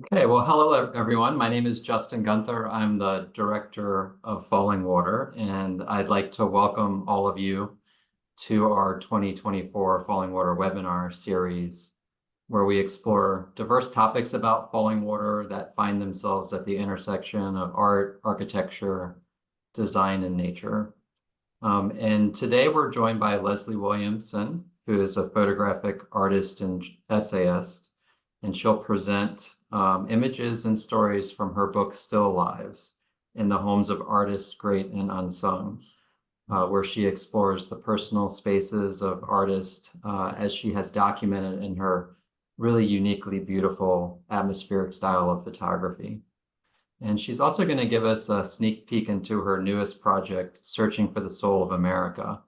Okay, well, hello everyone. My name is Justin Gunther. I'm the director of Fallingwater, and I'd like to welcome all of you to our 2024 Fallingwater webinar series, where we explore diverse topics about Fallingwater that find themselves at the intersection of art, architecture, design, and nature. And today we're joined by Leslie Williamson, who is a photographic artist and essayist, and she'll present images and stories from her book, Still Lives, in the homes of artists, great and unsung, where she explores the personal spaces of artists as she has documented in her really uniquely beautiful atmospheric style of photography. And she's also going to give us a sneak peek into her newest project, Searching for the Soul of America,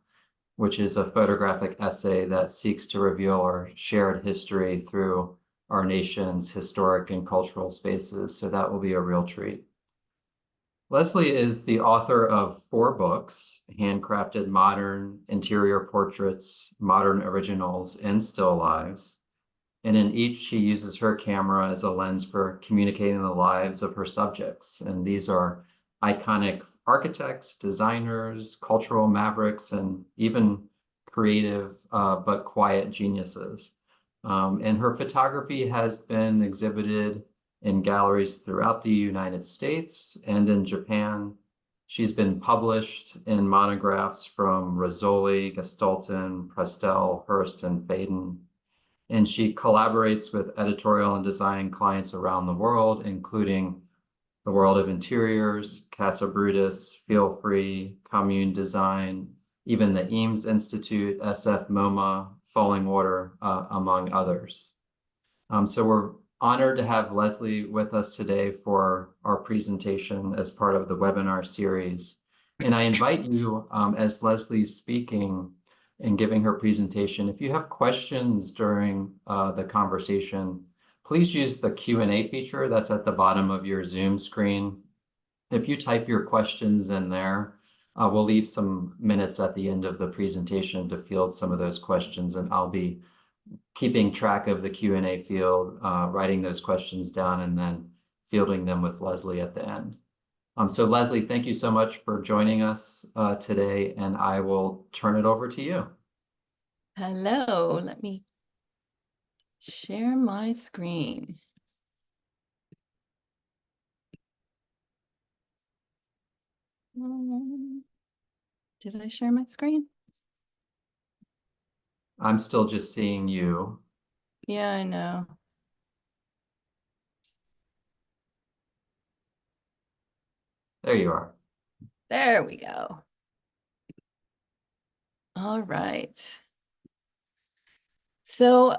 which is a photographic essay that seeks to reveal our shared history through our nation's historic and cultural spaces. So that will be a real treat. Leslie is the author of 4 books, handcrafted modern interior portraits, modern originals, and still lives. And in each, she uses her camera as a lens for communicating the lives of her subjects. And these are iconic architects, designers, cultural mavericks, and even creative but quiet geniuses. And her photography has been exhibited in galleries throughout the United States and in Japan. She's been published in monographs from Rizzoli, Gestalten, Prestel, Hearst, and Faden. And she collaborates with editorial and design clients around the world, including the World of Interiors, Casa Brutus, Feel Free, Commune Design, even the Eames Institute, SF MoMA, Fallingwater, among others. So we're honored to have Leslie with us today for our presentation as part of the webinar series. And I invite you, as Leslie's speaking and giving her presentation, if you have questions during the conversation, please use the Q&A feature that's at the bottom of your Zoom screen. If you type your questions in there, we'll leave some minutes at the end of the presentation to field some of those questions, and I'll be keeping track of the Q&A field, writing those questions down, and then fielding them with Leslie at the end. So Leslie, thank you so much for joining us today, and I will turn it over to you. Hello, let me share my screen. Did I share my screen? I'm still just seeing you. Yeah, I know. There you are. There we go. All right. So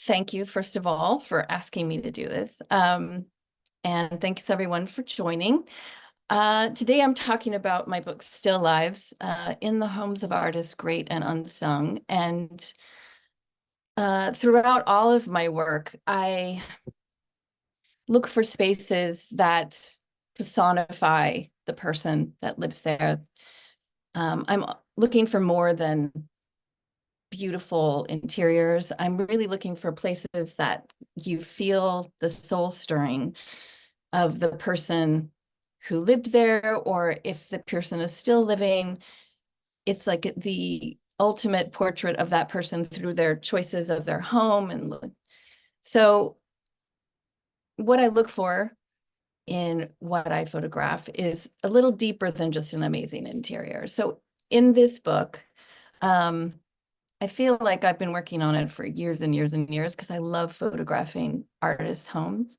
thank you, first of all, for asking me to do this. And thanks everyone for joining. Today I'm talking about my book, Still Lives, in the homes of artists, great and unsung. And throughout all of my work, I look for spaces that personify the person that lives there. I'm looking for more than beautiful interiors. I'm really looking for places that you feel the soul stirring of the person who lived there, or if the person is still living, it's like the ultimate portrait of that person through their choices of their home. And so what I look for in what I photograph is a little deeper than just an amazing interior. So in this book, I feel like I've been working on it for years and years and years because I love photographing artists' homes.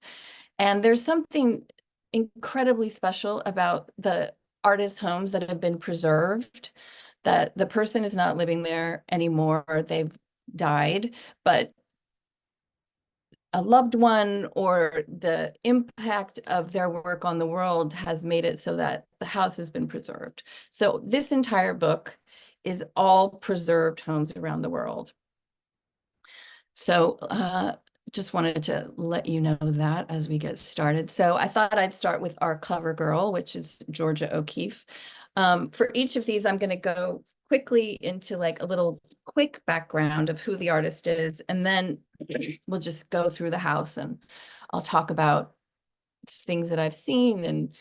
And there's something incredibly special about the artists' homes that have been preserved, that the person is not living there anymore, they've died, but a loved one or the impact of their work on the world has made it so that the house has been preserved. So this entire book is all preserved homes around the world. So just wanted to let you know that as we get started. So I thought I'd start with our cover girl, which is Georgia O'Keeffe. For each of these, I'm going to go quickly into like a little quick background of who the artist is, and then we'll just go through the house and I'll talk about things that I've seen and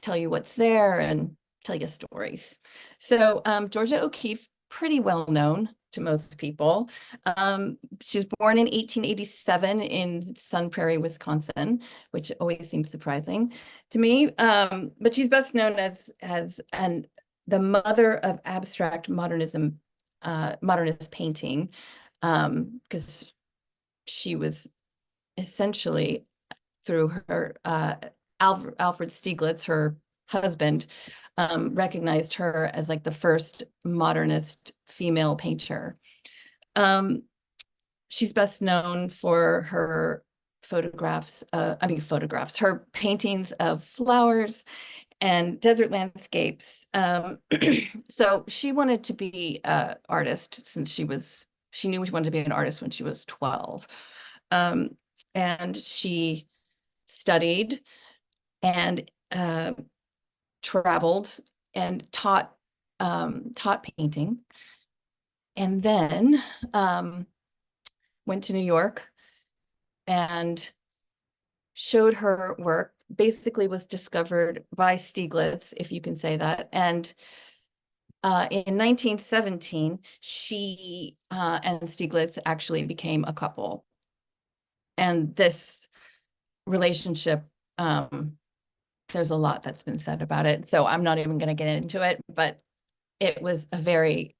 tell you what's there and tell you stories. So Georgia O'Keeffe, pretty well known to most people. She was born in 1887 in Sun Prairie, Wisconsin, which always seems surprising to me. But she's best known as the mother of abstract modernism, modernist painting, because she was essentially, through her Alfred Stieglitz, her husband, recognized her as like the first modernist female painter. She's best known for her her paintings of flowers and desert landscapes. So she wanted to be an artist since she knew she wanted to be an artist when she was 12. And she studied and traveled and taught painting, and then went to New York and showed her work. Basically was discovered by Stieglitz, if you can say that. And in 1917, she and Stieglitz actually became a couple. And this relationship, there's a lot that's been said about it, so I'm not even going to get into it, but it was a very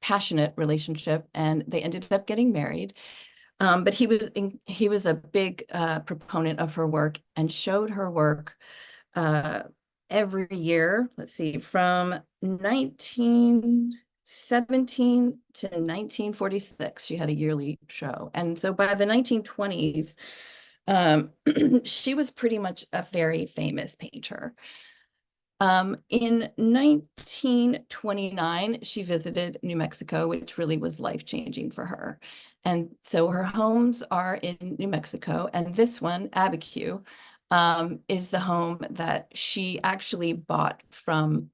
passionate relationship, and they ended up getting married. But he was a big proponent of her work and showed her work every year. Let's see, from 1917 to 1946, she had a yearly show. And so by the 1920s, she was pretty much a very famous painter. In 1929, she visited New Mexico, which really was life-changing for her. And so her homes are in New Mexico, and this one, Abiquiu, is the home that she actually bought from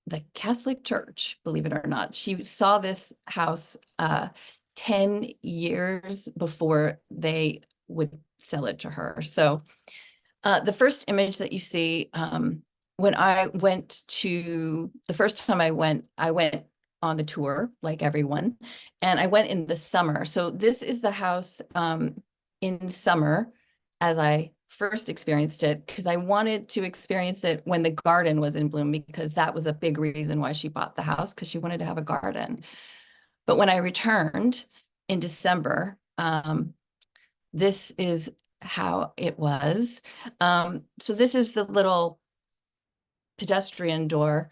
the Catholic Church, believe it or not. She saw this house 10 years before they would sell it to her. So the first image that you see, when I went to, the first time I went on the tour, like everyone, and I went in the summer. So this is the house in summer as I first experienced it, because I wanted to experience it when the garden was in bloom, because that was a big reason why she bought the house, because she wanted to have a garden. But when I returned in December, this is how it was. So this is the little pedestrian door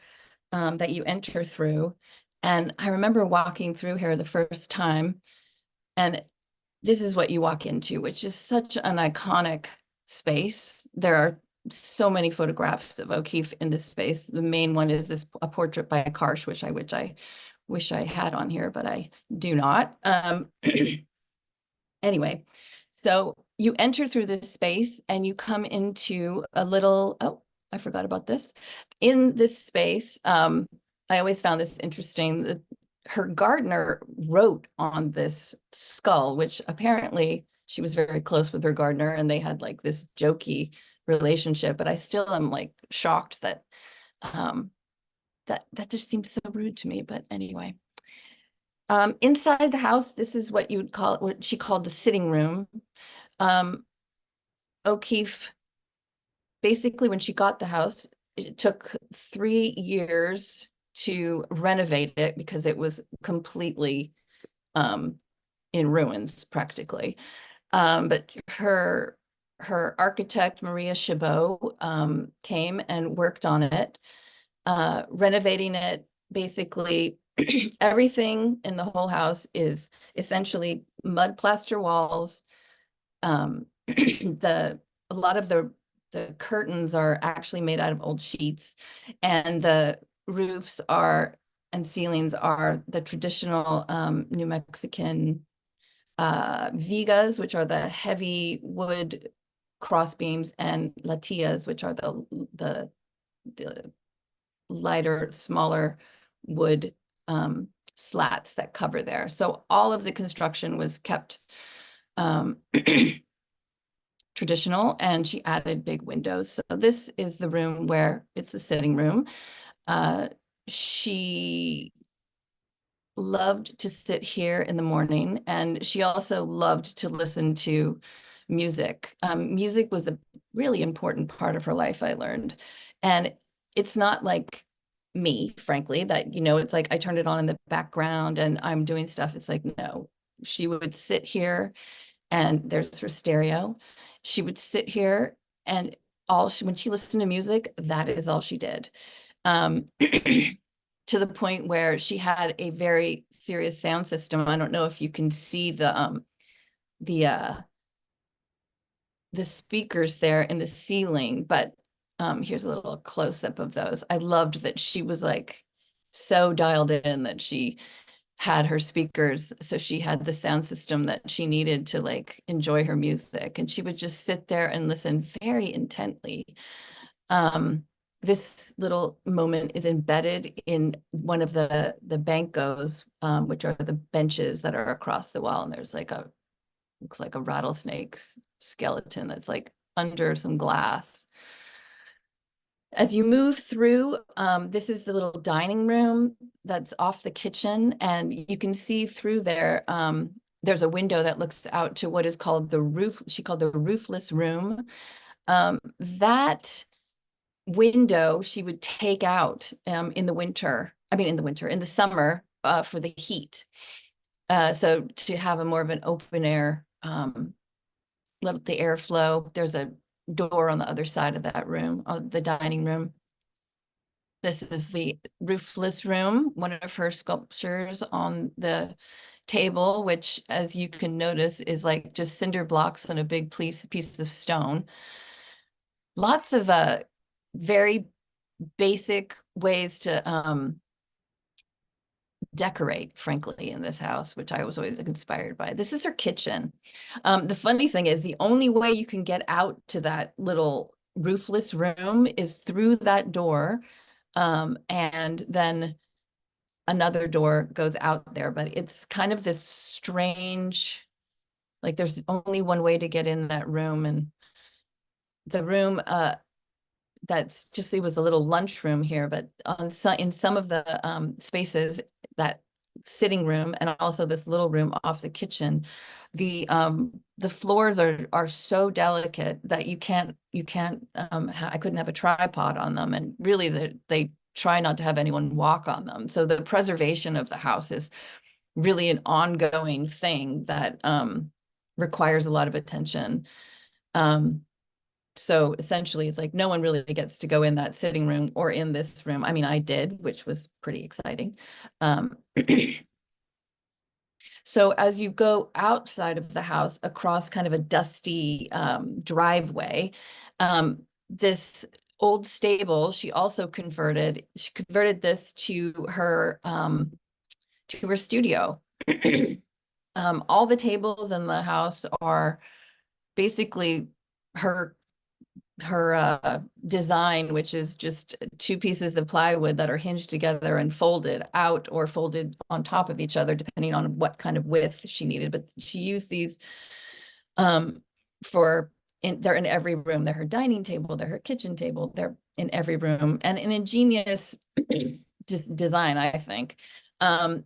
that you enter through. And I remember walking through here the first time, and this is what you walk into, which is such an iconic space. There are so many photographs of O'Keeffe in this space. The main one is a portrait by Karsh, which I wish I had on here, but I do not. Anyway, so you enter through this space and you come into a little, oh, I forgot about this. In this space, I always found this interesting. Her gardener wrote on this skull, which apparently she was very close with her gardener and they had like this jokey relationship, but I still am like shocked that that just seems so rude to me. But anyway, inside the house, this is what you would call, what she called the sitting room. O'Keeffe, basically when she got the house, it took 3 years to renovate it because it was completely in ruins practically. But her architect, Maria Chabot, came and worked on it, renovating it. Basically, everything in the whole house is essentially mud plaster walls. A lot of the curtains are actually made out of old sheets, and the roofs are and ceilings are the traditional New Mexican vigas, which are the heavy wood cross beams, and latillas, which are the lighter, smaller wood slats that cover there. So all of the construction was kept traditional, and she added big windows. So this is the room where it's the sitting room. She loved to sit here in the morning, and she also loved to listen to music. Music was a really important part of her life, I learned. And it's not like me, frankly, that, it's like I turned it on in the background and I'm doing stuff. It's like, no, she would sit here and there's her stereo. She would sit here and when she listened to music, that is all she did. Um, to the point where she had a very serious sound system. I don't know if you can see the uh the speakers there in the ceiling, but here's a little close-up of those. I loved that she was like so dialed in that she had her speakers, so she had the sound system that she needed to like enjoy her music, and she would just sit there and listen very intently. This little moment is embedded in one of the bancos, which are the benches that are across the wall, and there's like looks like a rattlesnake skeleton that's like under some glass. As you move through, this is the little dining room that's off the kitchen, and you can see through there. There's a window that looks out to what is called the roof. She called the roofless room. That window she would take out in the winter. I mean, in the summer for the heat. So to have a more of an open air, let the airflow. There's a door on the other side of that room, the dining room. This is the roofless room, one of her sculptures on the table, which, as you can notice, is like just cinder blocks on a big piece of stone. Lots of very basic ways to decorate, frankly, in this house, which I was always inspired by. This is her kitchen. The funny thing is the only way you can get out to that little roofless room is through that door. And then another door goes out there, but it's kind of this strange, like there's only one way to get in that room. And the room that's just, it was a little lunchroom here, but in some of the spaces, that sitting room and also this little room off the kitchen, the floors are so delicate that you can't I couldn't have a tripod on them, and really they try not to have anyone walk on them. So the preservation of the house is really an ongoing thing that requires a lot of attention. So essentially, it's like no one really gets to go in that sitting room or in this room. I mean, I did, which was pretty exciting. So as you go outside of the house across kind of a dusty driveway, this old stable, she converted this to her studio. All the tables in the house are basically her design, which is just two pieces of plywood that are hinged together and folded out or folded on top of each other, depending on what kind of width she needed. But she used these they're in every room. They're her dining table, they're her kitchen table, they're in every room, and an ingenious design, I think.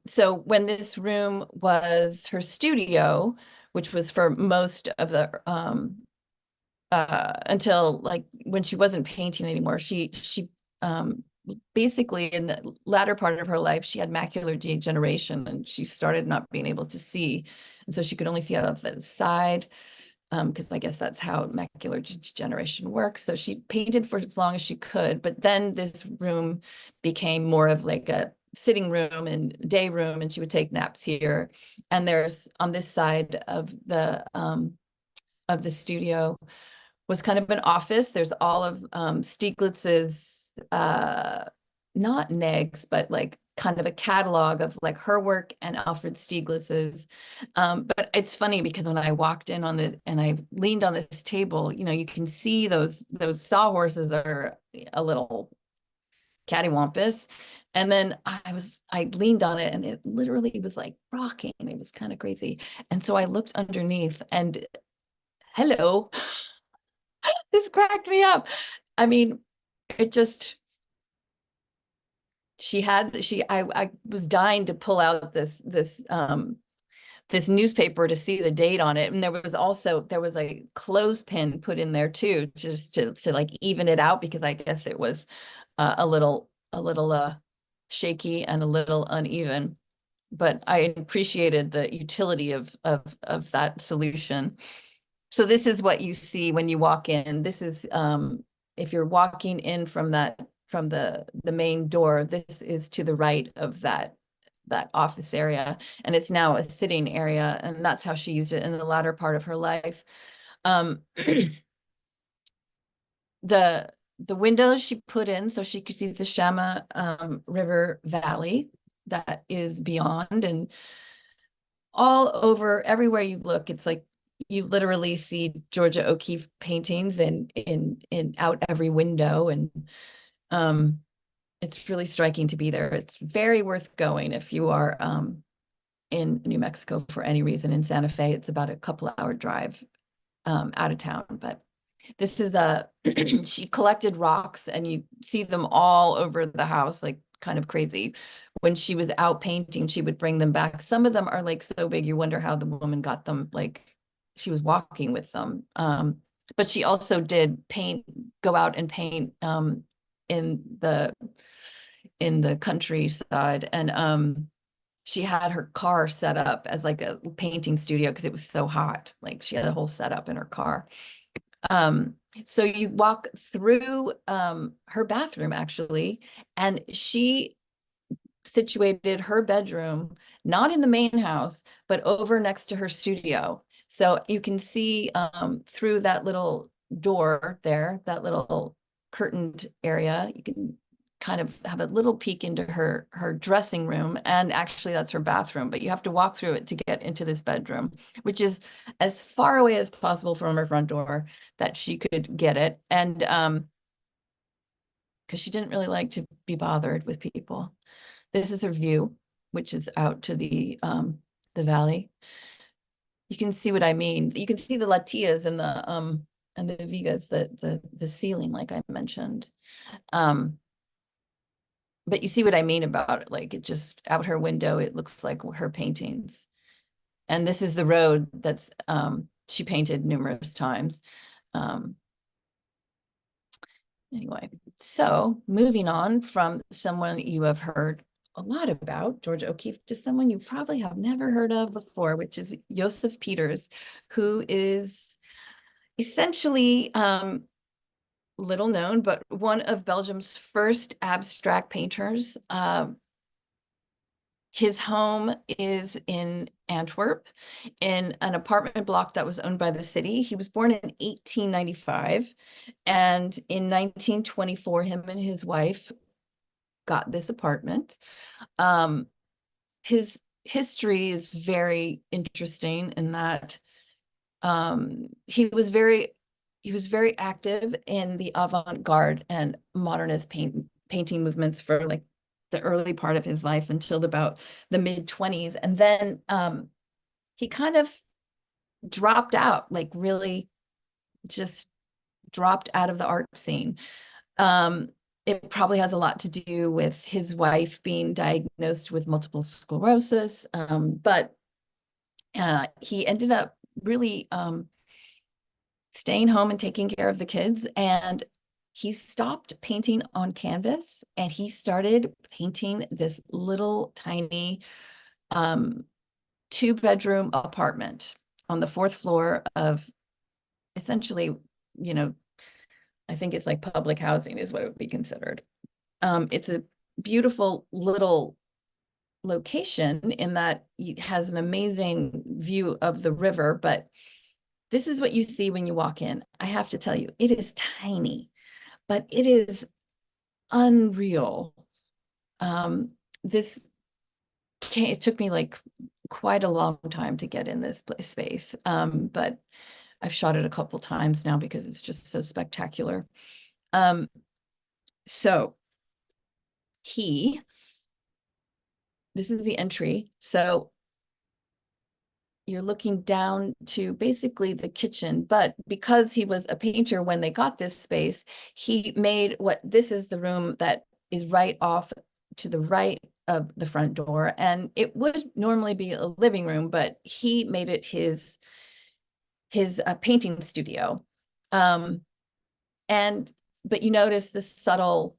So when this room was her studio, which was for most of the until like when she wasn't painting anymore, she basically in the latter part of her life, she had macular degeneration and she started not being able to see. And so she could only see out of the side, because I guess that's how macular degeneration works. So she painted for as long as she could, but then this room became more of like a sitting room and day room, and she would take naps here. And there's on this side of the studio was kind of an office. There's all of Stieglitz's, not negs, but like kind of a catalog of like her work and Alfred Stieglitz's. But it's funny because when I walked in and I leaned on this table, you can see those sawhorses are a little cattywampus. And then I leaned on it and it literally was like rocking. It was kind of crazy. And so I looked underneath and hello. This cracked me up. I mean, it just, I was dying to pull out this newspaper to see the date on it. And there was a clothespin put in there too, just to like even it out, because I guess it was a little shaky and a little uneven. But I appreciated the utility of that solution. So this is what you see when you walk in. This is if you're walking in from the main door, this is to the right of that office area, and it's now a sitting area, and that's how she used it in the latter part of her life. Um, the windows she put in so she could see the Shama River Valley that is beyond, and all over everywhere you look, it's like you literally see Georgia O'Keeffe paintings in out every window, and it's really striking to be there. It's very worth going if you are in New Mexico for any reason. In Santa Fe, it's about a couple-hour drive out of town, but this is she collected rocks, and you see them all over the house, like kind of crazy. When she was out painting, she would bring them back. Some of them are like so big, you wonder how the woman got them, like she was walking with them. But she also did go out and paint in the countryside, and she had her car set up as like a painting studio because it was so hot. Like she had a whole setup in her car. So you walk through her bathroom actually, and she situated her bedroom not in the main house, but over next to her studio. So you can see through that little door there, that little curtained area, you can kind of have a little peek into her dressing room, and actually that's her bathroom, but you have to walk through it to get into this bedroom, which is as far away as possible from her front door that she could get it. And because she didn't really like to be bothered with people. This is her view, which is out to the valley. You can see what I mean. You can see the latias and the vigas, the ceiling, like I mentioned. But you see what I mean about it. Like it just out her window, it looks like her paintings. And this is the road that's she painted numerous times. Anyway, so moving on from someone you have heard a lot about, Georgia O'Keeffe, to someone you probably have never heard of before, which is Joseph Peters, who is essentially little known, but one of Belgium's first abstract painters. His home is in Antwerp, in an apartment block that was owned by the city. He was born in 1895, and in 1924, him and his wife got this apartment. His history is very interesting in that he was very active in the avant-garde and modernist painting movements for like the early part of his life until about the mid-20s. And then he kind of dropped out, like really just dropped out of the art scene. It probably has a lot to do with his wife being diagnosed with multiple sclerosis, but he ended up really staying home and taking care of the kids, and he stopped painting on canvas, and he started painting this little tiny 2-bedroom apartment on the 4th floor of essentially, you know, I think it's like public housing is what it would be considered. It's a beautiful little location in that it has an amazing view of the river, but this is what you see when you walk in. I have to tell you, it is tiny, but it is unreal. It took me like quite a long time to get in this space, but I've shot it a couple times now because it's just so spectacular. So this is the entry. So you're looking down to basically the kitchen, but because he was a painter when they got this space, he made this is the room that is right off to the right of the front door, and it would normally be a living room, but he made it his painting studio. But you notice the subtle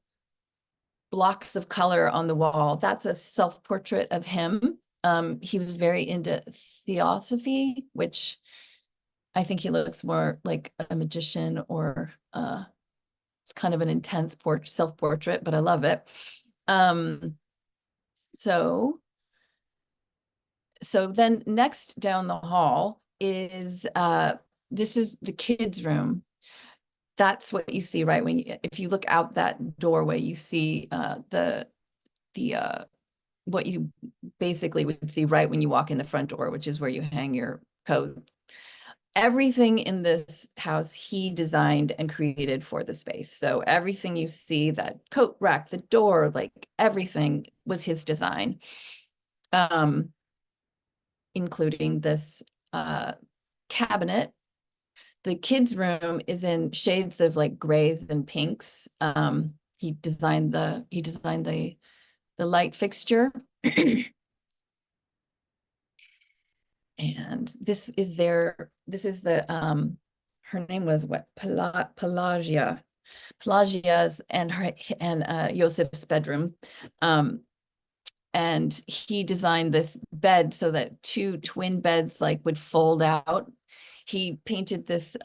blocks of color on the wall. That's a self-portrait of him. He was very into theosophy, which I think he looks more like a magician, or it's kind of an intense self-portrait, but I love it. So then next down the hall is this is the kids' room. That's what you see right when if you look out that doorway, you see what you basically would see right when you walk in the front door, which is where you hang your coat. Everything in this house he designed and created for the space. So everything you see, that coat rack, the door, like everything was his design, including this cabinet. The kids' room is in shades of like grays and pinks. He designed the light fixture. And this is the her name was what, Pelagia's and Yosef's bedroom. And he designed this bed so that two twin beds like would fold out. He painted this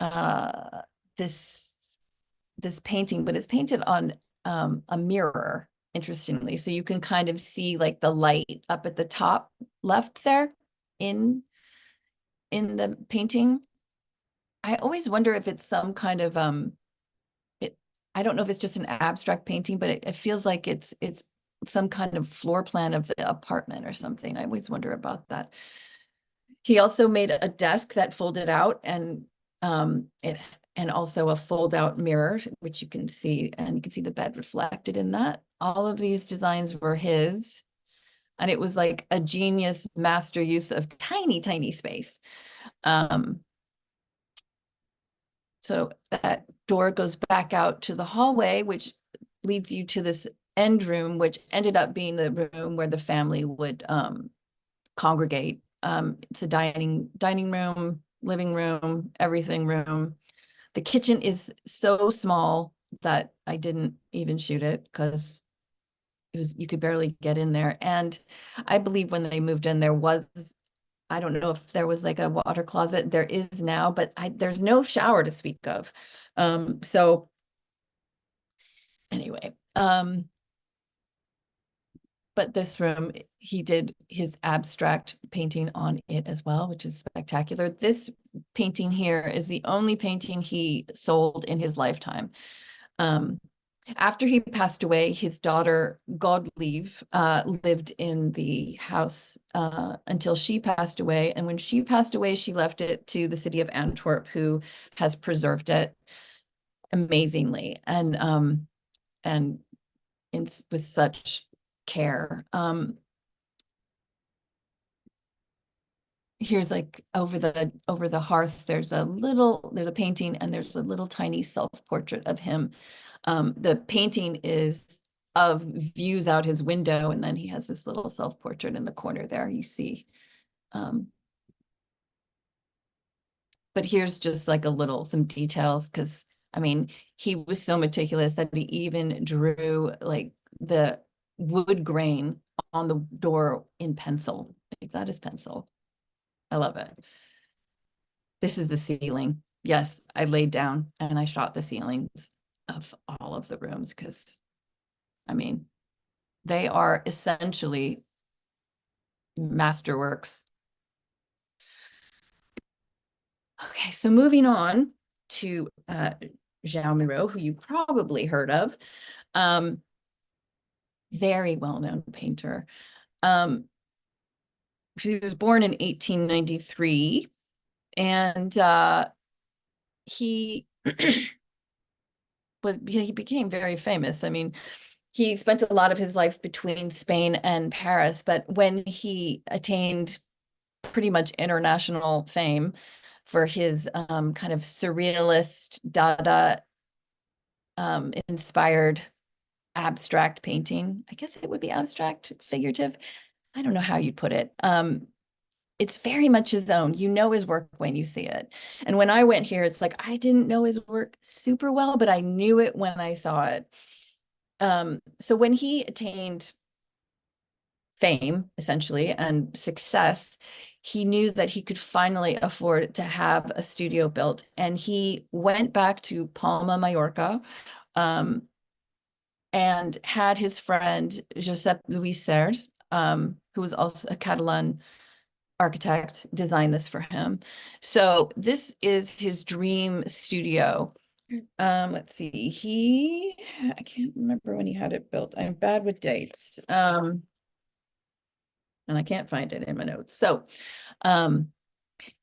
painting, but it's painted on a mirror, interestingly. So you can kind of see like the light up at the top left there in the painting. I always wonder if it's some kind of I don't know if it's just an abstract painting, but it feels like it's some kind of floor plan of the apartment or something. I always wonder about that. He also made a desk that folded out, and also a fold-out mirror, which you can see, and you can see the bed reflected in that. All of these designs were his, and it was like a genius master use of tiny, tiny space. So that door goes back out to the hallway, which leads you to this end room, which ended up being the room where the family would congregate. It's a dining room, living room, everything room. The kitchen is so small that I didn't even shoot it because you could barely get in there. And I believe when they moved in, I don't know if there was like a water closet. There is now, but there's no shower to speak of. So anyway, but this room, he did his abstract painting on it as well, which is spectacular. This painting here is the only painting he sold in his lifetime. After he passed away, his daughter Godlieve lived in the house until she passed away. And when she passed away, she left it to the city of Antwerp, who has preserved it amazingly and with such care. Here's like over the hearth, there's a painting, and there's a little tiny self-portrait of him. The painting is of views out his window, and then he has this little self-portrait in the corner there, you see. But here's just like some details, because I mean, he was so meticulous that he even drew like the wood grain on the door in pencil. Like, that is pencil. I love it. This is the ceiling. Yes, I laid down and I shot the ceilings of all of the rooms because, I mean, they are essentially masterworks. Okay, so moving on to Jean Miro, who you probably heard of. Very well-known painter. He was born in 1893, and he he became very famous. I mean, he spent a lot of his life between Spain and Paris, but when he attained pretty much international fame for his kind of surrealist, Dada inspired abstract painting. I guess it would be abstract, figurative. I don't know how you'd put it. It's very much his own. You know his work when you see it. And when I went here, it's like I didn't know his work super well, but I knew it when I saw it. So when he attained fame, essentially, and success, he knew that he could finally afford to have a studio built. And he went back to Palma, Mallorca, and had his friend Josep Luis Serres, who was also a Catalan architect, design this for him. So this is his dream studio. Let's see, I can't remember when he had it built. I'm bad with dates. And I can't find it in my notes. Um,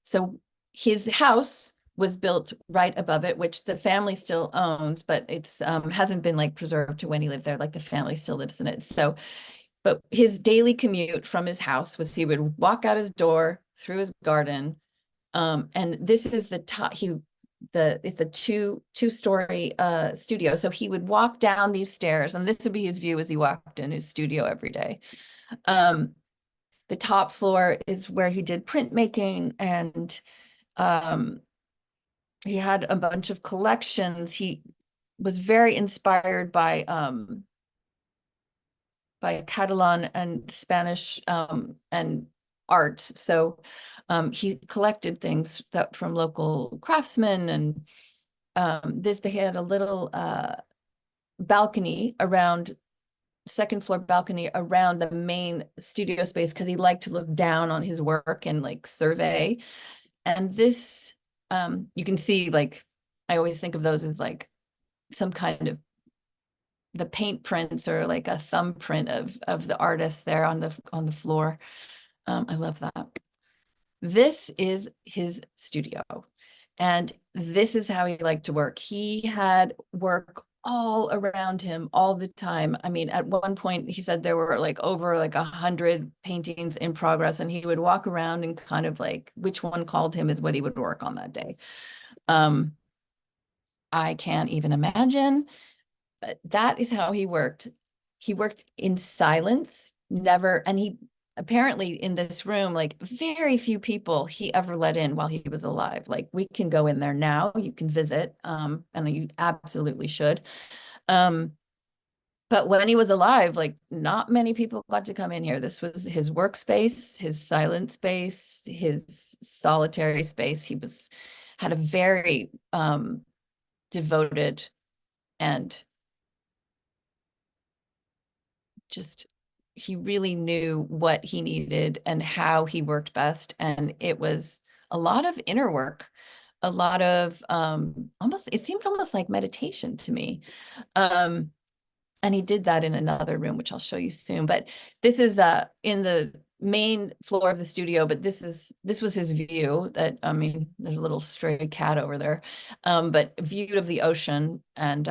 so his house was built right above it, which the family still owns, but it's hasn't been like preserved to when he lived there. Like the family still lives in it. So, but his daily commute from his house was he would walk out his door through his garden. And this is the top, it's a two-story studio. So he would walk down these stairs, and this would be his view as he walked in his studio every day. The top floor is where he did printmaking, and he had a bunch of collections. He was very inspired by Catalan and Spanish and art. So he collected things that from local craftsmen, and they had a little balcony around, second floor balcony around the main studio space, because he liked to look down on his work and like survey. And this, you can see, like, I always think of those as like some kind of the paint prints or like a thumbprint of the artist there on the floor. I love that. This is his studio, and this is how he liked to work. He had work all around him all the time. I mean, at one point he said there were like over like 100 paintings in progress, and he would walk around and kind of like which one called him is what he would work on that day. I can't even imagine, but that is how he worked. He worked in silence, never, and he apparently in this room, like very few people he ever let in while he was alive. Like we can go in there now, you can visit, and you absolutely should. But when he was alive, like not many people got to come in here. This was his workspace, his silent space, his solitary space. He had a very devoted and just, he really knew what he needed and how he worked best. And it was a lot of inner work, a lot of almost, it seemed almost like meditation to me. And he did that in another room, which I'll show you soon. But this is in the main floor of the studio, but this was his view. That, I mean, there's a little stray cat over there, but view of the ocean, and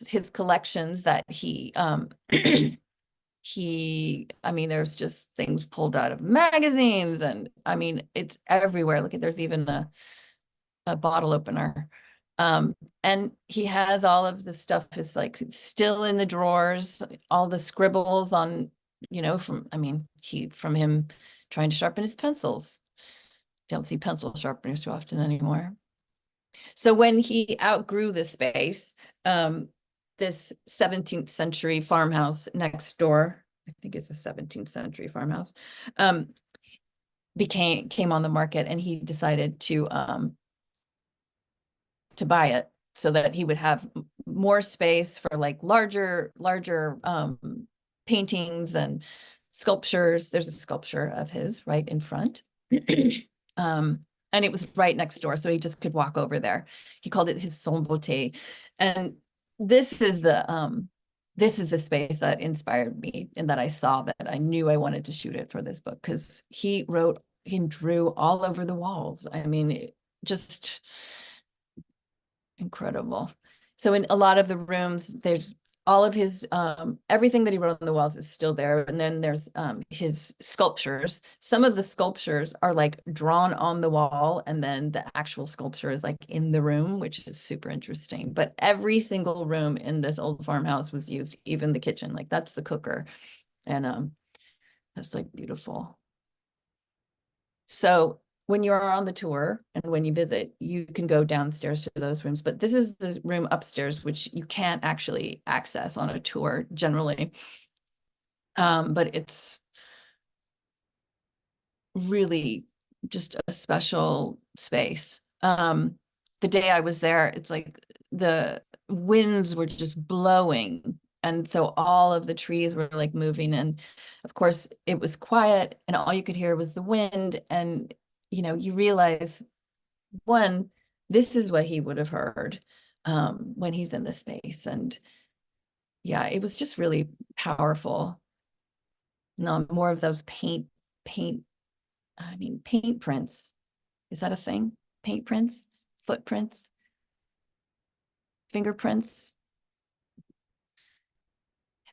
his collections that he I mean, there's just things pulled out of magazines, and I mean, it's everywhere. Look at, there's even a bottle opener. And he has all of the stuff is like still in the drawers, all the scribbles on, from, I mean, from him trying to sharpen his pencils. Don't see pencil sharpeners too often anymore. So when he outgrew the space, this 17th century farmhouse next door, I think it's a 17th century farmhouse, came on the market, and he decided to buy it so that he would have more space for like larger paintings and sculptures. There's a sculpture of his right in front. And it was right next door, so he just could walk over there. He called it his Son Beauté. And this is the space that inspired me and that I saw, that I knew I wanted to shoot it for this book, because he wrote and drew all over the walls. I mean, just incredible. So in a lot of the rooms, there's all of his everything that he wrote on the walls is still there. And then there's his sculptures. Some of the sculptures are like drawn on the wall, and then the actual sculpture is like in the room, which is super interesting. But every single room in this old farmhouse was used, even the kitchen. Like that's the cooker. And that's like beautiful. So when you're on the tour and when you visit, you can go downstairs to those rooms. But this is the room upstairs, which you can't actually access on a tour generally. But it's really just a special space. The day I was there, it's like the winds were just blowing. And so all of the trees were like moving. And of course, it was quiet, and all you could hear was the wind. And, you realize, one, this is what he would have heard when he's in this space. And yeah, it was just really powerful. No, more of those paint paint prints. Is that a thing? Paint prints, footprints, fingerprints.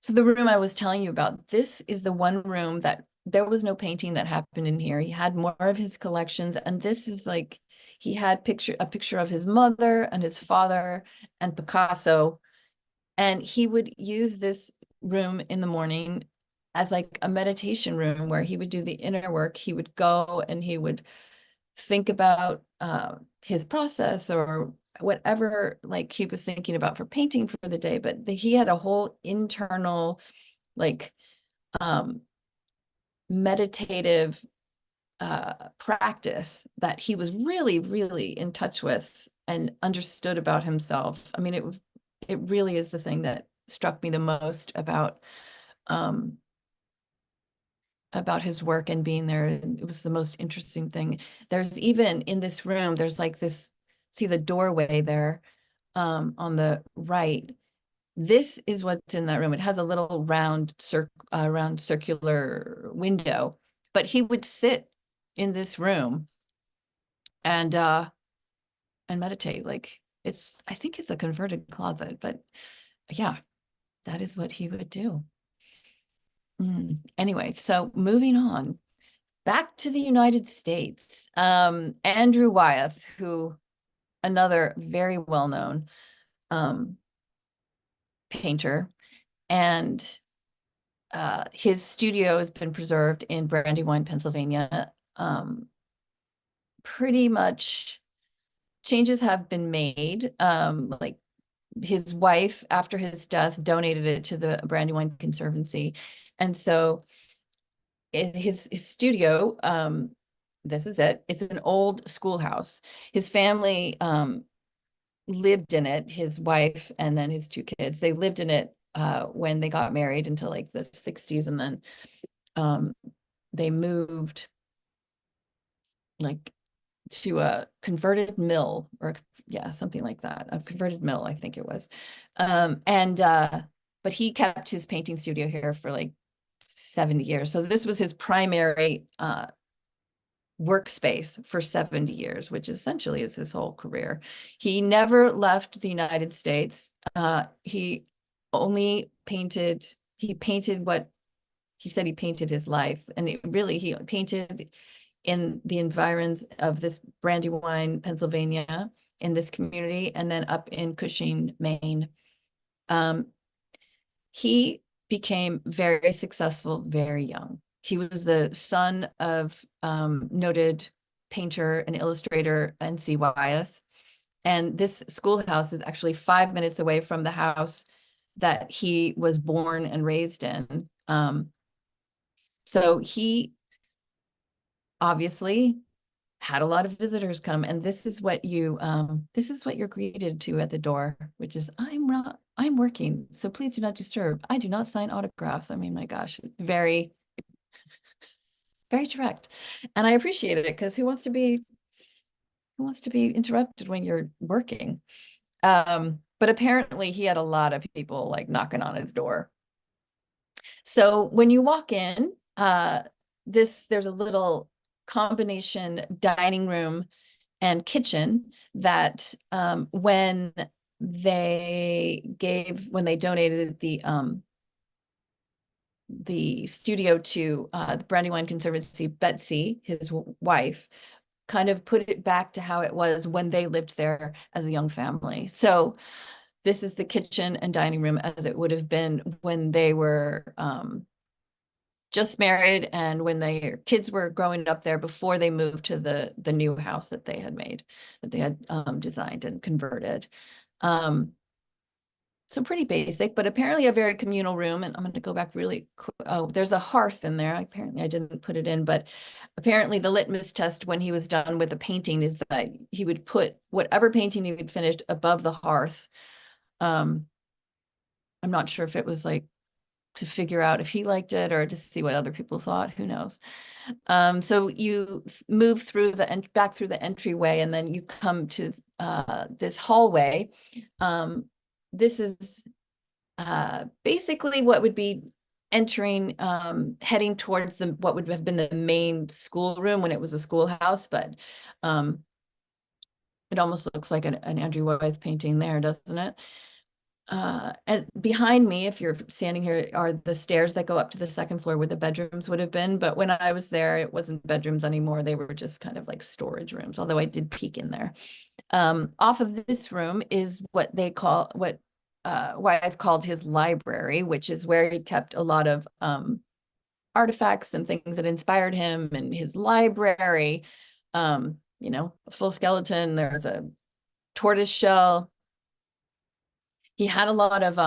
So the room I was telling you about, this is the one room that there was no painting that happened in here. He had more of his collections, and this is like, he had a picture of his mother and his father and Picasso, and he would use this room in the morning as like a meditation room where he would do the inner work. He would go and he would think about his process or whatever like he was thinking about for painting for the day. But he had a whole internal like meditative practice that he was really, really in touch with and understood about himself. I mean, it really is the thing that struck me the most about his work and being there. It was the most interesting thing. There's even in this room, there's like this, see the doorway there on the right. This is what's in that room. It has a little round circular window, but he would sit in this room and meditate. Like I think it's a converted closet, but yeah, that is what he would do. Anyway, so moving on. Back to the United States. Andrew Wyeth, who another very well-known painter, and his studio has been preserved in Brandywine, Pennsylvania. Pretty much changes have been made. Like his wife, after his death, donated it to the Brandywine Conservancy. And so his studio, this is it. It's an old schoolhouse. His family lived in it, his wife and then his two kids. They lived in it when they got married until like the 60s. And then they moved like to a converted mill, or yeah, something like that. A converted mill, I think it was. But he kept his painting studio here for like 70 years. So this was his primary workspace for 70 years, which essentially is his whole career. He never left the United States. He only painted, he painted what he said he painted his life. And he painted in the environs of this Brandywine, Pennsylvania, in this community, and then up in Cushing, Maine. He became very successful very young. He was the son of noted painter and illustrator N.C. Wyeth. And this schoolhouse is actually 5 minutes away from the house that he was born and raised in. So he obviously had a lot of visitors come, and this is what you're greeted to at the door, which is, I'm working, so please do not disturb. I do not sign autographs. I mean, my gosh, very, very direct. And I appreciated it, because who wants to be interrupted when you're working? But apparently he had a lot of people like knocking on his door. So when you walk in, there's a little combination dining room and kitchen that when they gave, when they donated the studio to the Brandywine Conservancy, Betsy, his wife, kind of put it back to how it was when they lived there as a young family. So this is the kitchen and dining room as it would have been when they were just married and when their kids were growing up there before they moved to the new house that they had made, that they had designed and converted. So pretty basic, but apparently a very communal room. And I'm going to go back really quick. Oh, there's a hearth in there. Apparently I didn't put it in, but apparently the litmus test when he was done with the painting is that he would put whatever painting he had finished above the hearth. I'm not sure if it was like to figure out if he liked it or to see what other people thought, who knows. So you move through back through the entryway, and then you come to this hallway. This is basically what would be entering, heading towards what would have been the main schoolroom when it was a schoolhouse, but it almost looks like an Andrew Wyeth painting there, doesn't it? And behind me, if you're standing here, are the stairs that go up to the second floor where the bedrooms would have been. But when I was there, it wasn't bedrooms anymore. They were just kind of like storage rooms, although I did peek in there. Off of this room is what Wyeth called his library, which is where he kept a lot of artifacts and things that inspired him. And his library, a full skeleton, there's a tortoise shell. He had a lot of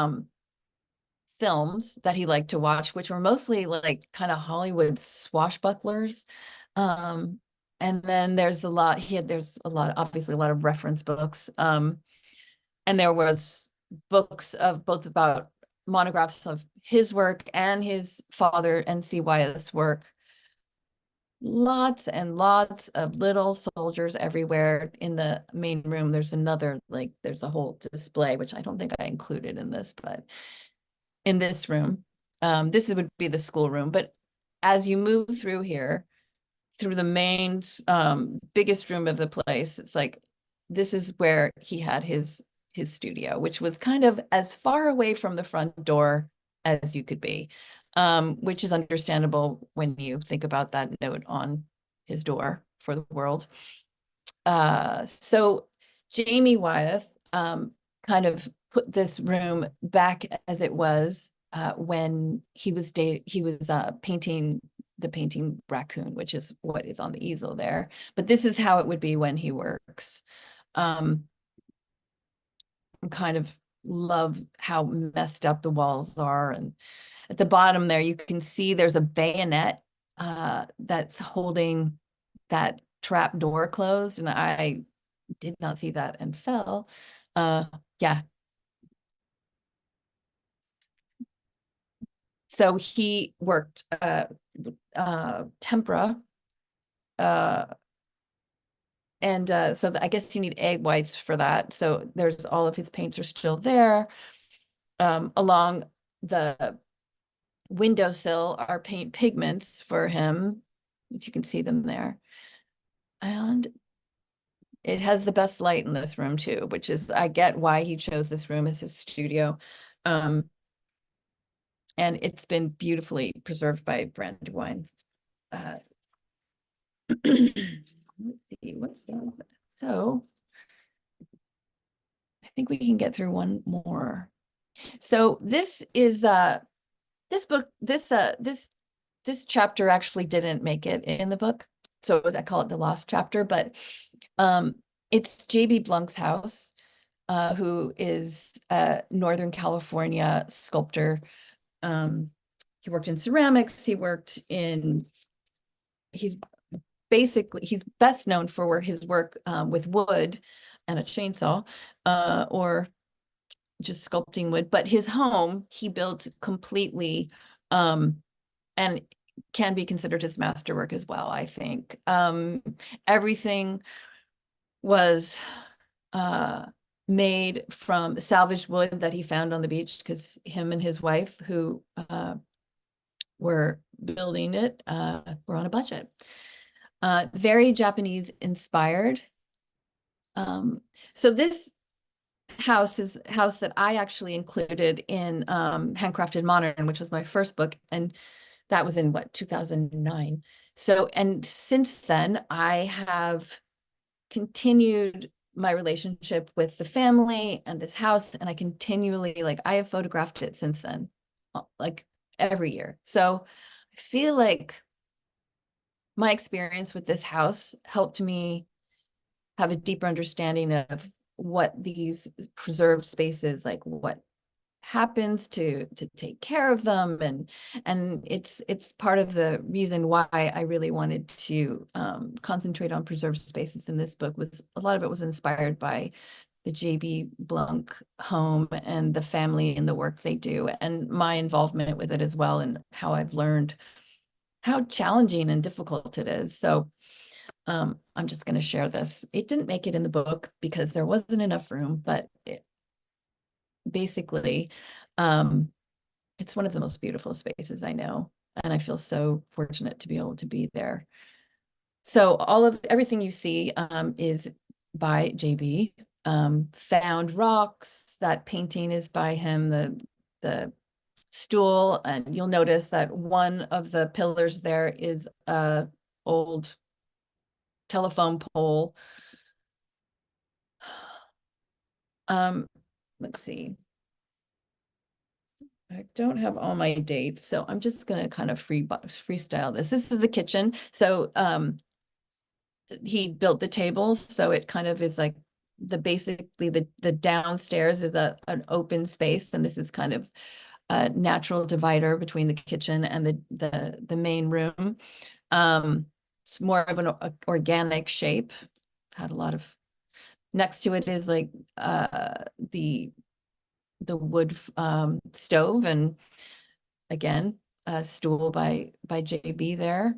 films that he liked to watch, which were mostly like kind of Hollywood swashbucklers. And then there's obviously a lot of reference books. And there was books of both about monographs of his work and his father, N.C. Wyeth's work. Lots and lots of little soldiers everywhere. In the main room, there's there's a whole display, which I don't think I included in this, but in this room, this would be the school room. But as you move through here, through the main biggest room of the place, it's like this is where he had his studio, which was kind of as far away from the front door as you could be, which is understandable when you think about that note on his door for the world. So Jamie Wyeth kind of put this room back as it was when he was painting the painting Raccoon, which is what is on the easel there. But this is how it would be when he works. Kind of love how messed up the walls are. And at the bottom there, you can see there's a bayonet that's holding that trap door closed. And I did not see that and fell. Yeah. So he worked tempera. And so I guess you need egg whites for that. So there's all of his paints are still there. Along the windowsill are paint pigments for him, as you can see them there. And it has the best light in this room too, which is, I get why he chose this room as his studio. And it's been beautifully preserved by Brandywine. Let's see, what's that? So I think we can get through one more. So this is this book, this chapter actually didn't make it in the book. So I call it the lost chapter, but it's J.B. Blunk's house, who is a Northern California sculptor. He worked in ceramics. He's best known for his work with wood and a chainsaw, or just sculpting wood. But his home he built completely, and can be considered his masterwork as well, I think. Everything was made from salvaged wood that he found on the beach, because him and his wife, who were building it, were on a budget. Very Japanese inspired. So this house is a house that I actually included in Handcrafted Modern, which was my first book, and that was in what, 2009. So, and since then, I have continued my relationship with the family and this house, and I continually, like, I have photographed it since then, like every year. So I feel like my experience with this house helped me have a deeper understanding of what these preserved spaces, like what happens to take care of them, and it's part of the reason why I really wanted to concentrate on preserved spaces in this book. Was a lot of it was inspired by the J.B. Blunk home and the family and the work they do, and my involvement with it as well, and how I've learned how challenging and difficult it is. So I'm just going to share this. It didn't make it in the book because there wasn't enough room, but basically, it's one of the most beautiful spaces I know, and I feel so fortunate to be able to be there. So everything you see is by JB. Found Rocks, that painting is by him, the stool, and you'll notice that one of the pillars there is a old telephone pole. Let's see. I don't have all my dates, so I'm just gonna kind of freestyle this. This is the kitchen. So he built the tables, so it kind of is like basically the downstairs is an open space, and this is kind of a natural divider between the kitchen and the main room. It's more of an organic shape. Had a lot of next to it is like the wood stove, and again a stool by JB there.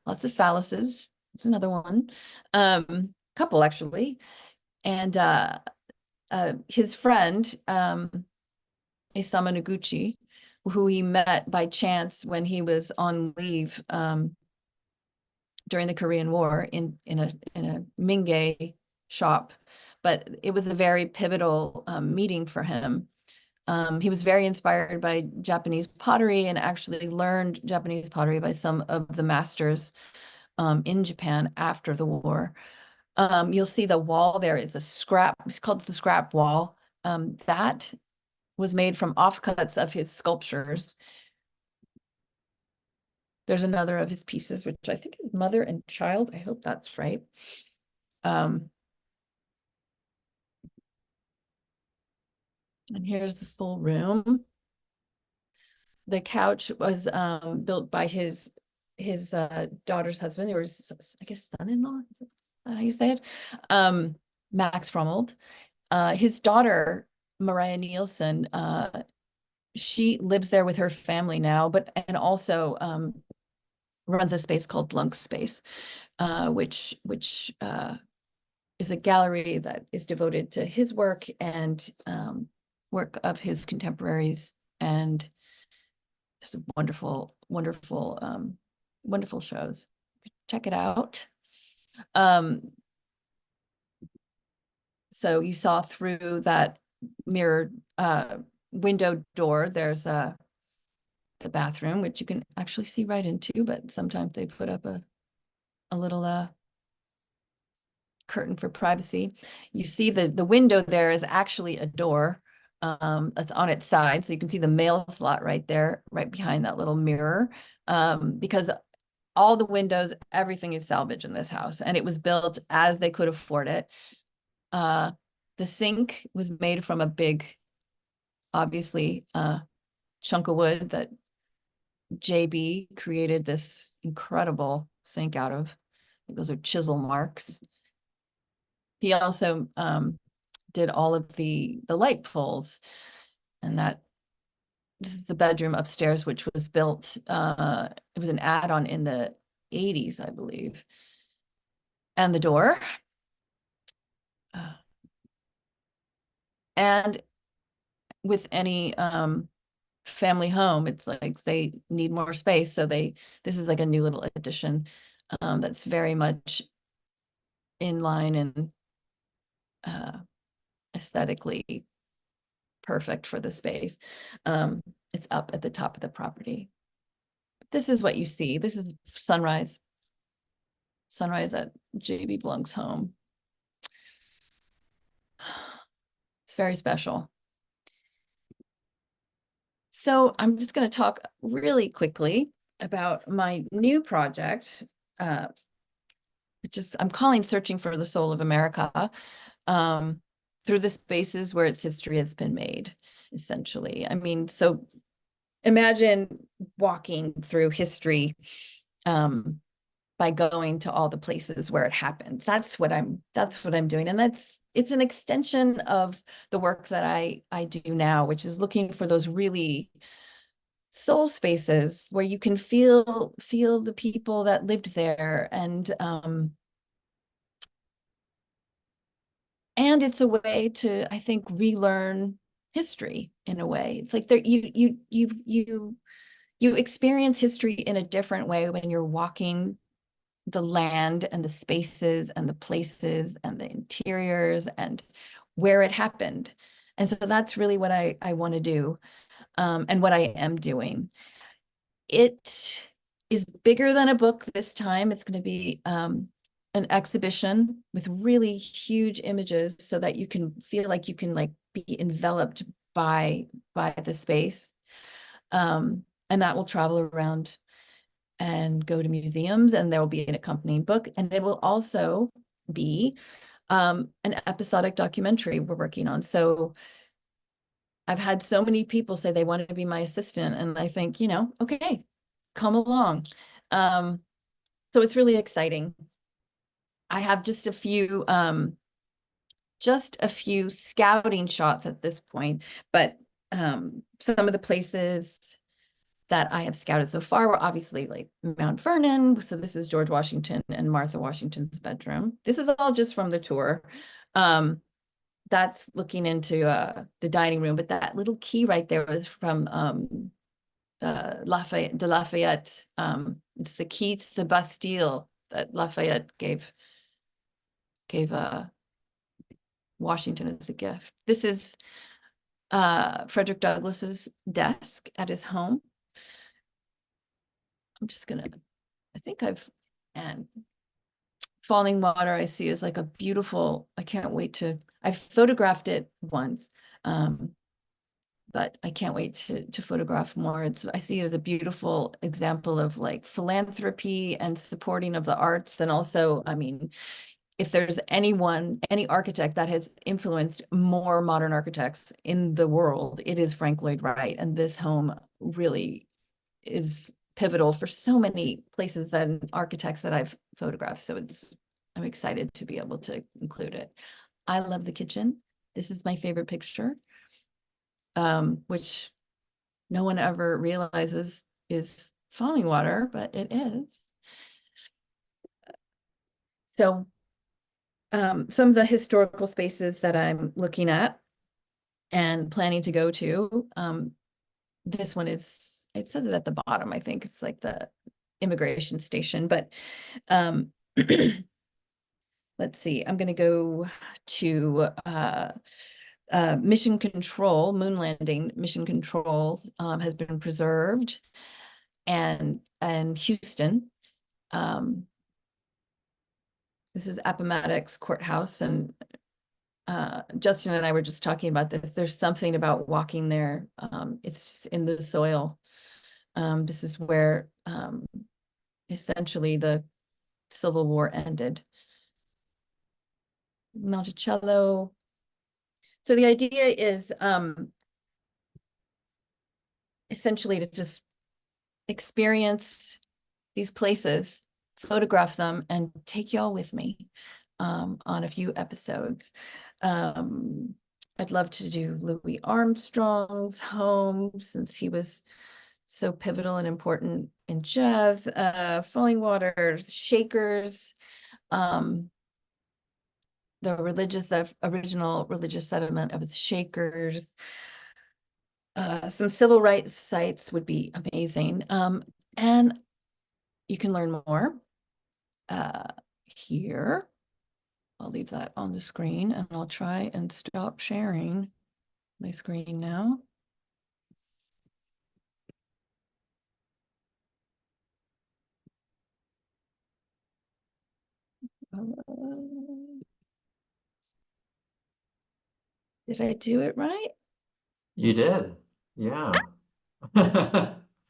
Lots of phalluses. There's another one, couple actually, and his friend Isamu Noguchi, who he met by chance when he was on leave during the Korean War in a Mingei shop, but it was a very pivotal meeting for him. He was very inspired by Japanese pottery and actually learned Japanese pottery by some of the masters in Japan after the war. You'll see the wall there is a scrap, it's called the scrap wall. That was made from offcuts of his sculptures. There's another of his pieces, which I think is Mother and Child. I hope that's right. And here's the full room. The couch was built by his daughter's husband, or his, I guess, son-in-law. Is that how you say it? Max Frommold. His daughter, Mariah Nielsen, she lives there with her family now, and also runs a space called Blunk Space, which is a gallery that is devoted to his work and work of his contemporaries, and just wonderful, wonderful, wonderful shows. Check it out. So you saw through that mirrored window door, there's the bathroom, which you can actually see right into, but sometimes they put up a little curtain for privacy. You see the window there is actually a door that's on its side, so you can see the mail slot right there, right behind that little mirror, because all the windows, everything is salvage in this house, and it was built as they could afford it. The sink was made from a big, obviously, chunk of wood that JB created this incredible sink out of. Those are chisel marks. He also did all of the light poles, and this is the bedroom upstairs, which was built, it was an add-on in the 80s, I believe. And the door. And with any family home, it's like they need more space, so this is like a new little addition that's very much in line and aesthetically perfect for the space. It's up at the top of the property. This is what you see. This is sunrise at J.B. Blunk's home. It's very special. So I'm just going to talk really quickly about my new project, which is I'm calling Searching for the Soul of America, through the spaces where its history has been made, essentially. I mean, so imagine walking through history by going to all the places where it happened. That's what I'm doing. And it's an extension of the work that I do now, which is looking for those really soul spaces where you can feel the people that lived there. And it's a way to, I think, relearn history in a way. It's like there you experience history in a different way when you're walking the land and the spaces and the places and the interiors and where it happened. And so that's really what I want to do, and what I am doing. It is bigger than a book this time. It's going to be an exhibition with really huge images so that you can feel like you can like be enveloped by the space. And that will travel around and go to museums, and there will be an accompanying book, and it will also be an episodic documentary we're working on. So I've had so many people say they want to be my assistant, and I think, okay, come along. So it's really exciting. I have just a few scouting shots at this point, but some of the places that I have scouted so far were obviously like Mount Vernon. So this is George Washington and Martha Washington's bedroom. This is all just from the tour. That's looking into the dining room, but that little key right there was from Lafayette. It's the key to the Bastille that Lafayette gave Washington as a gift. This is Frederick Douglass's desk at his home. I'm just gonna, and Fallingwater I see is like a beautiful, I've photographed it once, but I can't wait to photograph more. I see it as a beautiful example of like philanthropy and supporting of the arts. And also, I mean, if there's any architect that has influenced more modern architects in the world, it is Frank Lloyd Wright. And this home really is pivotal for so many places and architects that I've photographed. So I'm excited to be able to include it. I love the kitchen. This is my favorite picture, which no one ever realizes is Fallingwater, but it is. So some of the historical spaces that I'm looking at and planning to go to, this one is, it says it at the bottom, I think it's like the immigration station, but let's see, I'm going to go to Mission Control, Moon Landing Mission Control has been preserved, and Houston. This is Appomattox Courthouse, and Justin and I were just talking about this. There's something about walking there. It's in the soil. This is where essentially the Civil War ended. Monticello. So the idea is essentially to just experience these places, photograph them, and take y'all with me on a few episodes. I'd love to do Louis Armstrong's home, since he was so pivotal and important in jazz. Fallingwater, Shakers, the original religious settlement of the Shakers. Some civil rights sites would be amazing. And you can learn more here. I'll leave that on the screen and I'll try and stop sharing my screen now. Did I do it right? You did. Yeah.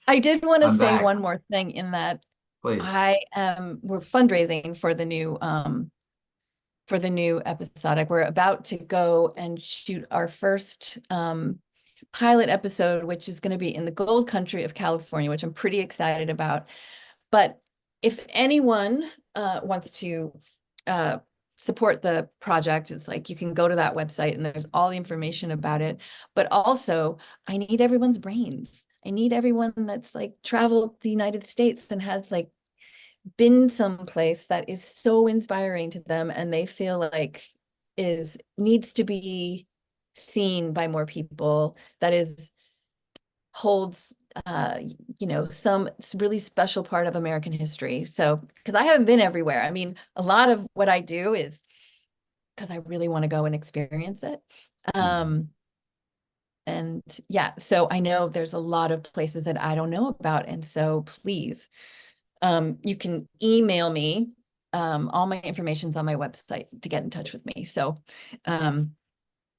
I did want to I'm say back. one more thing in that Please. we're fundraising for the new episodic. We're about to go and shoot our first pilot episode, which is going to be in the Gold Country of California, which I'm pretty excited about. But if anyone wants to support the project, it's like you can go to that website and there's all the information about it. But also, I need everyone's brains. I need everyone that's like traveled the United States and has like been someplace that is so inspiring to them and they feel like is needs to be seen by more people, that is holds you know, some really special part of American history. So because I haven't been everywhere, I mean, a lot of what I do is because I really want to go and experience it. Mhm. And yeah, so I know there's a lot of places that I don't know about, and so please, you can email me. All my information's on my website to get in touch with me. So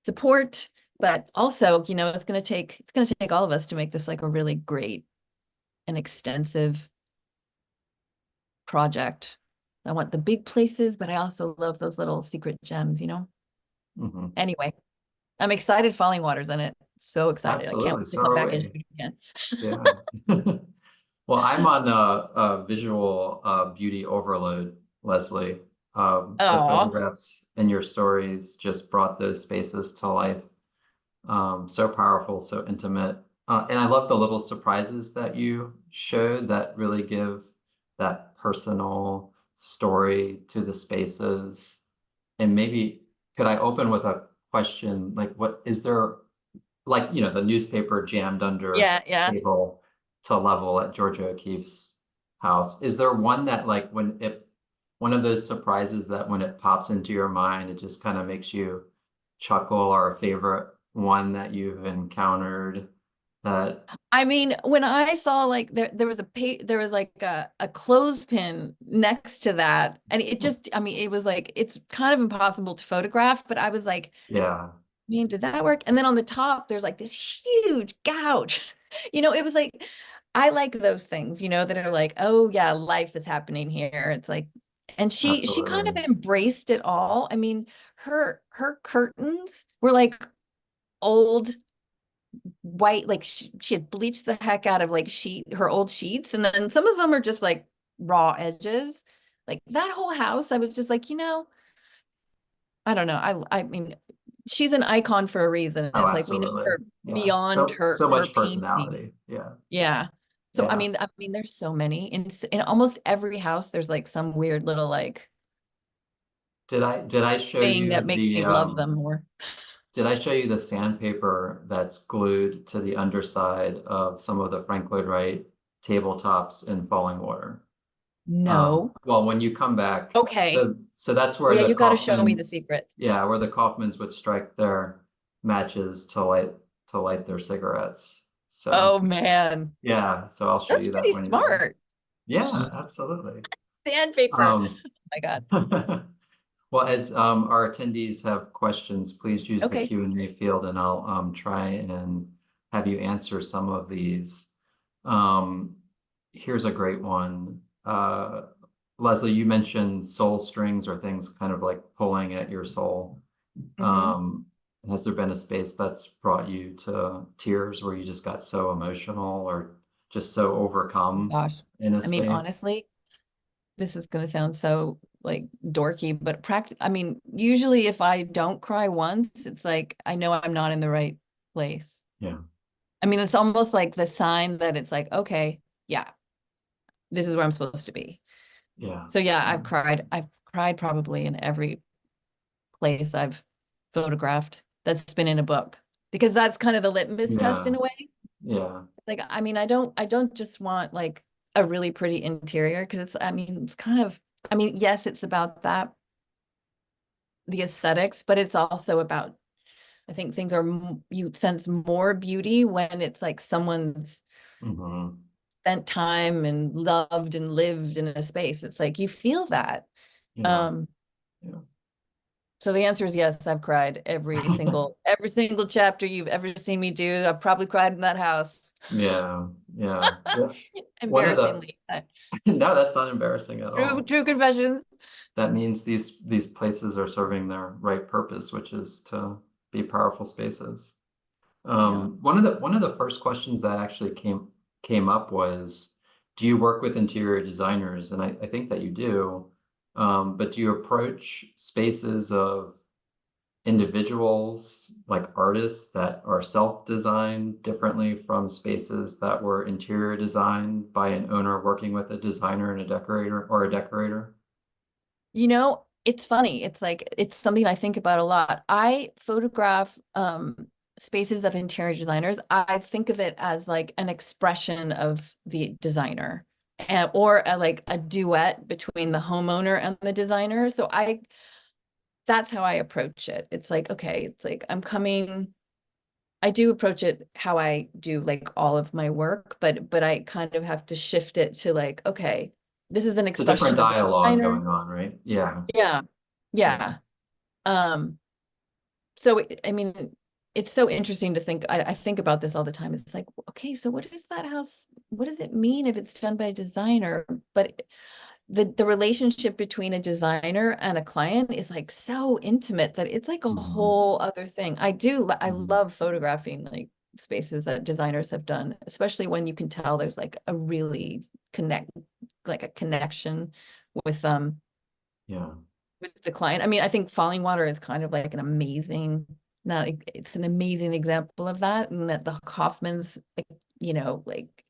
support, but also, you know, it's gonna take all of us to make this like a really great and extensive project. I want the big places, but I also love those little secret gems, you know? Mhm. Anyway, I'm excited Fallingwater's in it. So excited. I can't Absolutely. wait to So come are back and we. shoot again. Yeah. Well, I'm on a visual beauty overload, Leslie. The Oh, photographs and your stories just brought those spaces to life. So powerful, so intimate. And I love the little surprises that you showed that really give that personal story to the spaces. And maybe could I open with a question? Like, what is there, like, the newspaper jammed under yeah, yeah. table to level at Georgia O'Keeffe's house? Is there one that, like, one of those surprises that when it pops into your mind, it just kind of makes you chuckle, or a favorite one that you've encountered that, I mean, when I saw like there was there was like a clothespin next to that, and it just, I mean, it was like it's kind of impossible to photograph, but I was like, yeah, I mean, did that work? And then on the top, there's like this huge gouge. You know, it was like I like those things, you know, that are like, oh yeah, life is happening here. It's like, and she kind of absolutely. embraced it all. I mean, her curtains were like old white, like she had bleached the heck out of like her old sheets, and then some of them are just like raw edges. Like that whole house, I was just like, you know, I don't know. I mean, she's an icon for a reason. Oh, It's like we know absolutely. her Yeah. beyond So her much painting. personality. Yeah. Yeah. So Yeah. I mean, there's so many in almost every house. There's like some weird little like Did I show thing you that makes me love them more. did I show you the sandpaper that's glued to the underside of some of the Frank Lloyd Wright tabletops in Fallingwater? No. Well, when you come back, Okay. so that's Oh where yeah, the you got to show me the Kaufmans, secret. yeah, where the Kaufmans would strike their matches to light their cigarettes. So Oh man. yeah, so I'll show That's you that pretty when you're there. smart. Yeah, absolutely. Sandpaper. Um, Oh my God. well, as our attendees have questions, please use the Okay. Q&A field and I'll try and have you answer some of these. Um, here's a great one. Leslie, you mentioned soul strings or things kind of like pulling at your soul. Hmm. Um, has there been a space that's brought you to tears where you just got so emotional or just so overcome Gosh. in a I mean, space? honestly, this is going to sound so like dorky, but I mean, usually if I don't cry once, it's like I know I'm not in the right place. Yeah, I mean, it's almost like the sign that it's like, okay, yeah, this is where I'm supposed to be. yeah, So yeah, yeah, I've cried probably in every place I've photographed that's been in a book, because that's kind of the litmus test yeah, in a way. yeah, Like, I mean, I don't just want like a really pretty interior, because it's, I mean, it's kind of, I mean, yes, it's about that, the aesthetics, but it's also about, I think things are, you sense more beauty when it's like someone's Mhm. spent time and loved and lived in a space. It's like you feel that. Yeah. Um, Yeah. so the answer is yes, I've cried every single chapter you've ever seen me do. I've probably cried in that house. Yeah. Yeah. Yeah. One of the Embarrassingly. no, that's not embarrassing at True, all. true confessions. That means these places are serving their right purpose, which is to be powerful spaces. Yeah. One of the first questions that actually came up was, do you work with interior designers? And I think that you do. But do you approach spaces of individuals, like artists that are self-designed differently from spaces that were interior designed by an owner working with a designer and a decorator or a decorator? You know, it's funny. It's like it's something I think about a lot. I photograph spaces of interior designers. I think of it as like an expression of the designer and or like a duet between the homeowner and the designer. So I that's how I approach it. It's like, okay, it's like I do approach it how I do like all of my work, but I kind of have to shift it to like, okay, this is an It's a different expression of the dialogue designer. going on, right? Yeah. Yeah. Yeah. Yeah. Um, so I mean, it's so interesting to think. I think about this all the time. It's like, okay, so what is that house? What does it mean if it's done by a designer? But the relationship between a designer and a client is like so intimate that it's like a Hmm. whole other thing. I Hmm. love photographing like spaces that designers have done, especially when you can tell there's like a really connect like a connection with Yeah. with the client. I mean, I think Fallingwater is kind of like an amazing, not it's an amazing example of that, and that the Kaufman's, like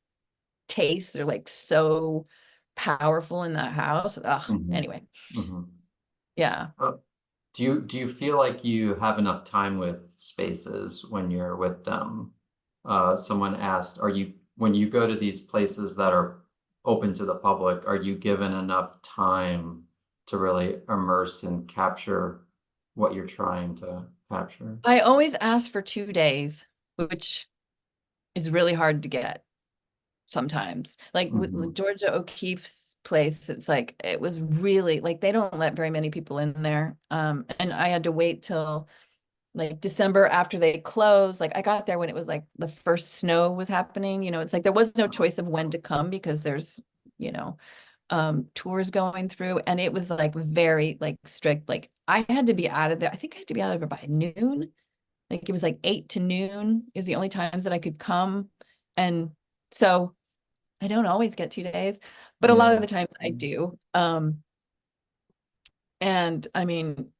tastes are like so powerful in that house. Ugh, Hmm. anyway, Hmm. yeah. Do you feel like you have enough time with spaces when you're with them? Someone asked, are you when you go to these places that are open to the public, are you given enough time to really immerse and capture what you're trying to capture? I always ask for 2 days, which is really hard to get sometimes. Like with Hmm. Georgia O'Keeffe's place, it's like it was really like they don't let very many people in there. And I had to wait till like December after they closed. Like I got there when it was like the first snow was happening. It's like there was no choice of when to come because there's, you know, tours going through, and it was like very like strict. Like I had to be out of there. I think I had to be out of there by noon. Like it was like 8 to noon is the only times that I could come. And so I don't always get 2 days, but a lot of Yeah. the times I do. And I mean,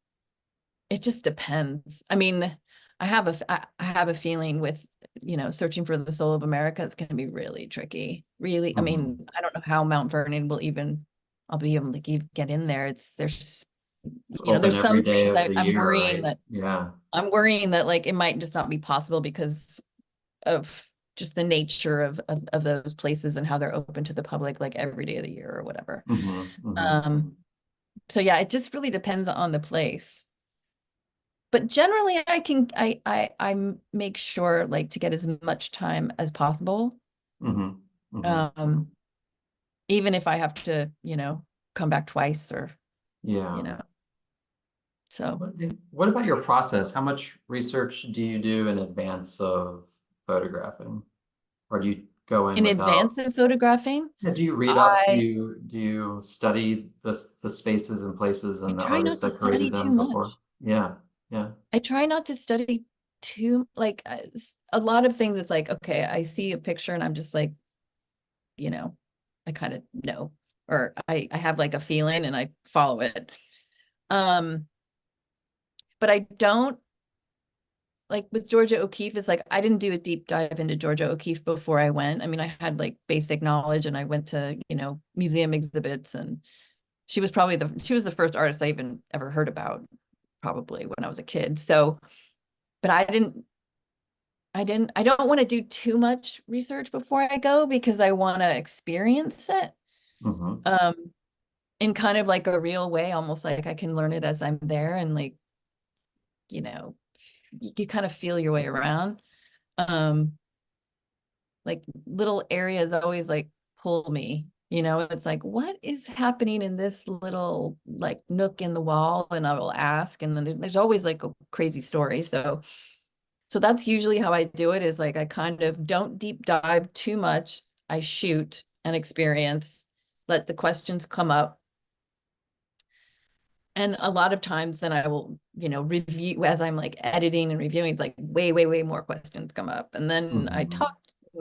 it just depends. I mean, I have a feeling with, searching for the soul of America, it's going to be really tricky. Really, I Hmm. mean, I don't know how Mount Vernon will even, I'll be able to get in there. It's open There's every some day things of the year, right? Yeah. I'm worrying that like it might just not be possible because of just the nature of those places and how they're open to the public like every day of the year or whatever. Hmm. Hmm. Um, so yeah, it just really depends on the place. But generally I make sure like to get as much time as possible. Hmm. Hmm. Um, even if I have to, come back twice or, you Yeah. know, so What about your process? How much research do you do in advance of photographing? Or do you go in in without? advance of photographing, Yeah, do you read up? Do I you study the spaces and places I and the try not artists to that study created too them before? much. Yeah. Yeah. I try not to study too like a lot of things. It's like, okay, I see a picture and I'm just like, you know, I kind of know, or I have like a feeling and I follow it. Um, but I don't like with Georgia O'Keeffe, it's like I didn't do a deep dive into Georgia O'Keeffe before I went. I mean, I had like basic knowledge and I went to, museum exhibits, and she was the first artist I even ever heard about, probably when I was a kid. So, but I don't want to do too much research before I go because I want to experience it Hmm. um in kind of like a real way, almost like I can learn it as I'm there, and like you know, you kind of feel your way around. Like little areas always like pull me, it's like, what is happening in this little like nook in the wall? And I will ask, and then there's always like a crazy story. So that's usually how I do it, is like I kind of don't deep dive too much. I shoot and experience, let the questions come up. And a lot of times then I will, review as I'm like editing and reviewing, it's like way more questions come up. And then I Mhm. talk,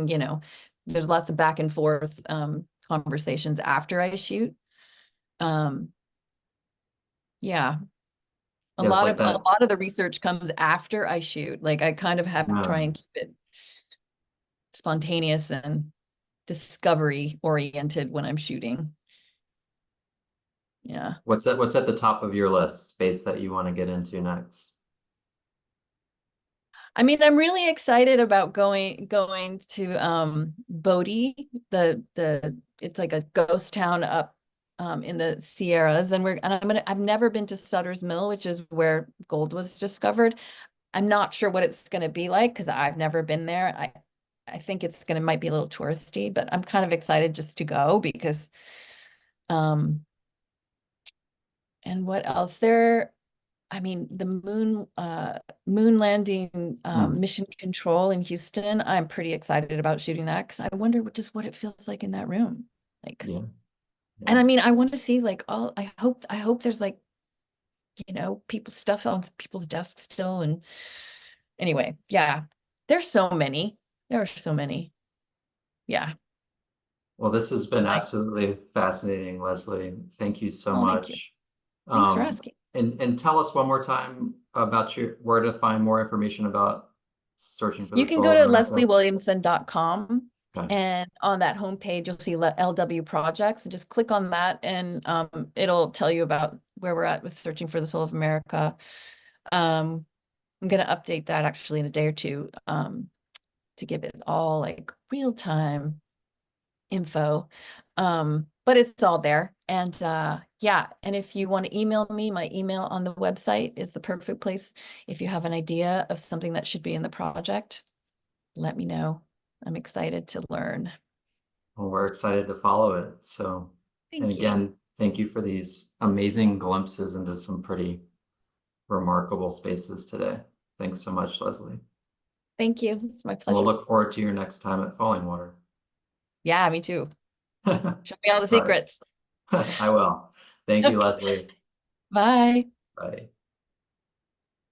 you know, there's lots of back and forth conversations after I shoot. Um, yeah, a Yeah, it's lot like of a that. lot of the research comes after I shoot. Like I kind of have to Yeah. try and keep it spontaneous and discovery oriented when I'm shooting. Yeah. What's at the top of your list, space that you want to get into next? I mean, I'm really excited about going to Bodie, the it's like a ghost town up in the Sierras, and I've never been to Sutter's Mill, which is where gold was discovered. I'm not sure what it's going to be like because I've never been there. I think it's going to might be a little touristy, but I'm kind of excited just to go because um and what else there? I mean, the moon landing Hmm. mission control in Houston, I'm pretty excited about shooting that because I wonder just what it feels like in that room. Like, Yeah. and Yeah. I mean, I want to see like all, I hope there's like, people stuff on people's desks still. And anyway, yeah, there's so many. There are so many. Yeah. Well, this has been absolutely fascinating, Leslie. Thank you so Oh, thank you. much. Thanks for asking. And tell us one more time about where to find more information about searching for the You can soul go of to America. lesliewilliamson.com, Okay. and on that homepage, you'll see LW projects, and just click on that and it'll tell you about where we're at with searching for the soul of America. Um, I'm going to update that actually in a day or two to give it all like real time info. But it's all there. And yeah, and if you want to email me, my email on the website is the perfect place. If you have an idea of something that should be in the project, let me know. I'm excited to learn. Well, we're excited to follow it. So, and Thank you. again, thank you for these amazing glimpses into some pretty remarkable spaces today. Thanks so much, Leslie. Thank you. It's my We'll pleasure. look forward to your next time at Fallingwater. Yeah, me too. All Show me all the right. secrets. I will. Thank you, Okay. Leslie. Bye. Bye.